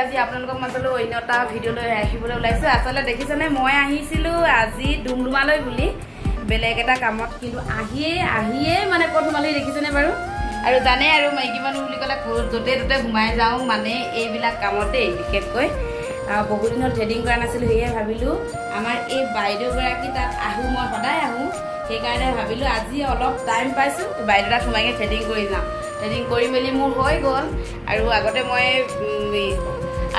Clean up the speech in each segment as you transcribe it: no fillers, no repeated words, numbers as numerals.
আজি আপোনালোকৰ মাজলৈ অন্য এটা ভিডিঅ' লৈ আহিবলৈ ওলাইছোঁ। আচলতে দেখিছেনে মই আহিছিলোঁ আজি ডুমডুমালৈ বুলি বেলেগ এটা কামত, কিন্তু আহিয়ে মানে ক'ত সোমালি দেখিছেনে বাৰু? আৰু জানে আৰু মাইকী মানুহ বুলি ক'লে য'তে ত'তে সোমাই যাওঁ মানে এইবিলাক কামতেই। বিশেষকৈ বহুত দিনত থ্ৰেডিং কৰা নাছিলোঁ, সেয়ে ভাবিলোঁ আমাৰ এই বাইদেউগৰাকী তাত আহোঁ, মই সদায় আহোঁ, সেইকাৰণে ভাবিলোঁ আজি অলপ টাইম পাইছোঁ বাইদেউ তাত সোমাইকৈ থ্ৰেডিং কৰি যাওঁ। থ্ৰেডিং কৰি মেলি মোৰ হৈ গ'ল, আৰু আগতে মই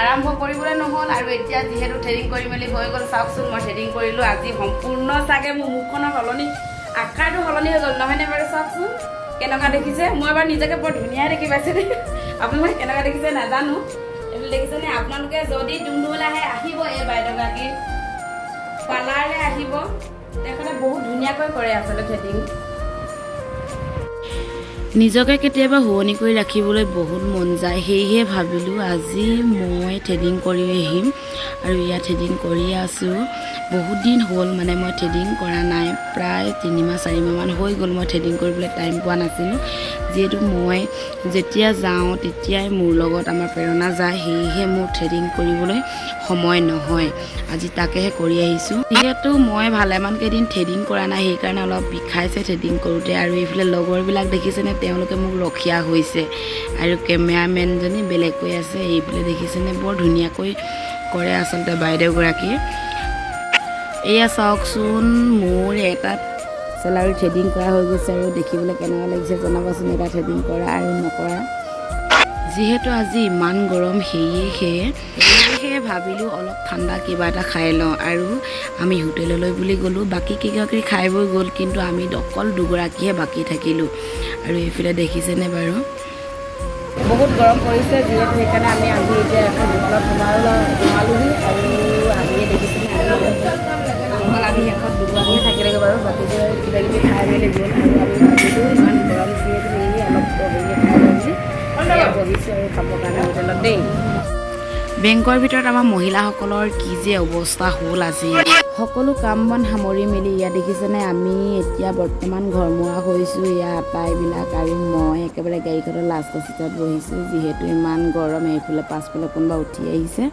আৰম্ভ কৰিবলৈ নহ'ল, আৰু এতিয়া যিহেতু থ্ৰেডিং কৰি মেলি হৈ গ'ল, চাওকচোন মই থ্ৰেডিং কৰিলোঁ আজি সম্পূৰ্ণ চাগে মোৰ মুখখনৰ সলনি, আকাৰটো সলনি হৈ গ'ল নহয়নে বাৰু? চাওকচোন কেনেকুৱা দেখিছে, মই এবাৰ নিজকে বৰ ধুনীয়া দেখি পাইছোঁ দেই। আপোনালোকে কেনেকুৱা দেখিছে নাজানো, এইটো দেখিছেনে? আপোনালোকে যদি ডুমডুমলৈ আহে আহিব, এই বাইদেউগৰাকী পাৰ্লাৰলৈ আহিব, তেখেতে বহুত ধুনীয়াকৈ কৰে আচলতে থ্ৰেডিং। নিজকে কেতিয়াবা শুৱনি কৰি ৰাখিবলৈ বহুত মন যায়, সেয়েহে ভাবিলোঁ আজি মই থ্ৰেডিং কৰি আহিম, আৰু ইয়াত থ্ৰেডিং কৰিয়ে আছোঁ। বহুত দিন হ'ল মানে মই থ্ৰেডিং কৰা নাই, প্ৰায় 3-4 মাহমান হৈ গ'ল মই থ্ৰেডিং কৰিবলৈ টাইম পোৱা নাছিলোঁ। যিহেতু মই যেতিয়া যাওঁ তেতিয়াই মোৰ লগত আমাৰ প্ৰেৰণা যায়, সেয়েহে মোৰ থ্ৰেডিং কৰিবলৈ সময় নহয়। আজি তাকেহে কৰি আহিছোঁ। যিহেতু মই ভালেমান কেইদিন থ্ৰেডিং কৰা নাই, সেইকাৰণে অলপ বিষাইছে থ্ৰেডিং কৰোঁতে। আৰু এইফালে লগৰবিলাক দেখিছেনে, তেওঁলোকে মোক ৰখীয়া হৈছে, আৰু কেমেৰামেনজনী বেলেগকৈ আছে। এইফালে দেখিছেনে বৰ ধুনীয়াকৈ কৰে আচলতে বাইদেউগৰাকীয়ে। এয়া চাওকচোন মোৰ এটা চেলাউৰি থ্ৰেডিং কৰা হৈ গৈছে, আৰু দেখিবলৈ কেনেকুৱা লাগিছে জনাবচোন এটা থ্ৰেডিং কৰা আৰু নকৰা। যিহেতু আজি ইমান গৰম, সেয়েহে ভাবিলোঁ অলপ ঠাণ্ডা কিবা এটা খাই লওঁ, আৰু আমি হোটেললৈ বুলি গ'লোঁ। বাকী কেইগৰাকী খাই বৈ গ'ল, কিন্তু আমি অকল দুগৰাকীহে বাকী থাকিলোঁ। আৰু এইফালে দেখিছেনে বাৰু বহুত গৰম পৰিছে, যিহেতু সেইকাৰণে আমি আহি এতিয়া এখন হোটেলত সোমালোহি, আৰু আহিয়ে দেখিছেনে অকল আমি শেষত দুগৰাকীহে থাকিলেগৈ বাৰু, বাকীবোৰ কিবা কিবি খাই মেলি গ'ল। আৰু আমি ভাবিলোঁ ইমান গৰম যিহেতু অলপ হেৰিয়ে খাই মেলি বহিছোঁ আৰু খাবৰ কাৰণে হোটেলত দেই। বেংকৰ ভিতৰত আমাৰ মহিলাসকলৰ কি যে অৱস্থা হ'ল আজি। সকলো কাম বন সামৰি মেলি ইয়াত দেখিছেনে আমি এতিয়া বৰ্তমান ঘৰমুৱা হৈছোঁ, ইয়াৰ আটাইবিলাক, আৰু মই একেবাৰে গাড়ীখনৰ লাষ্টৰ চিটত বহিছোঁ। যিহেতু ইমান গৰম, এইফালে পাছফালে কোনোবা উঠি আহিছে,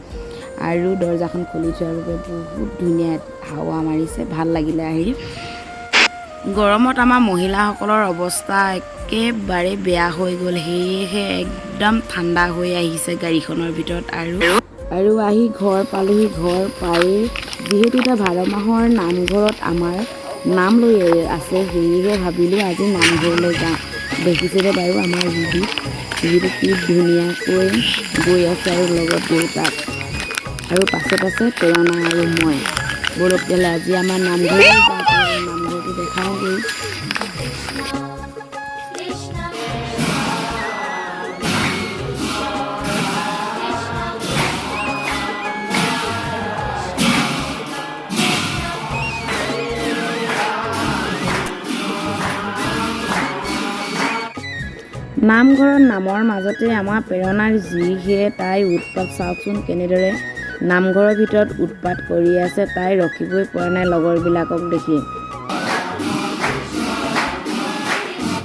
আৰু দৰ্জাখন খুলি থোৱাৰ বাবে বহুত ধুনীয়া হাৱা মাৰিছে, ভাল লাগিলে আহি। গৰমত আমাৰ মহিলাসকলৰ অৱস্থা একেবাৰে বেয়া হৈ গ'ল, সেয়েহে একদম ঠাণ্ডা হৈ আহিছে গাড়ীখনৰ ভিতৰত। আৰু আহি ঘৰ পালোহি। ঘৰ পাই যিহেতু এতিয়া ভাদ মাহৰ নামঘৰত আমাৰ নাম লৈ আছে, সেয়েহে ভাবিলোঁ আজি নামঘৰলৈ যাওঁ। দেখিছেনে বাৰু আমাৰ যিহেতু কি ধুনীয়াকৈ গৈ আছে, আৰু লগত দেউতাক, আৰু পাছে পাছে প্ৰেৰণা আৰু মই। বলক তেতিয়াহ'লে আজি আমাৰ নামঘৰলৈ যাওঁ, নামঘৰটো দেখাওঁগৈ। নামঘৰত নামৰ মাজতে আমাৰ প্ৰেৰণাৰ যিহে তাই উৎপাত, চাওকচোন কেনেদৰে নামঘৰৰ ভিতৰত উৎপাত কৰি আছে, তাই ৰখিবই পৰা নাই লগৰবিলাকক দেখি।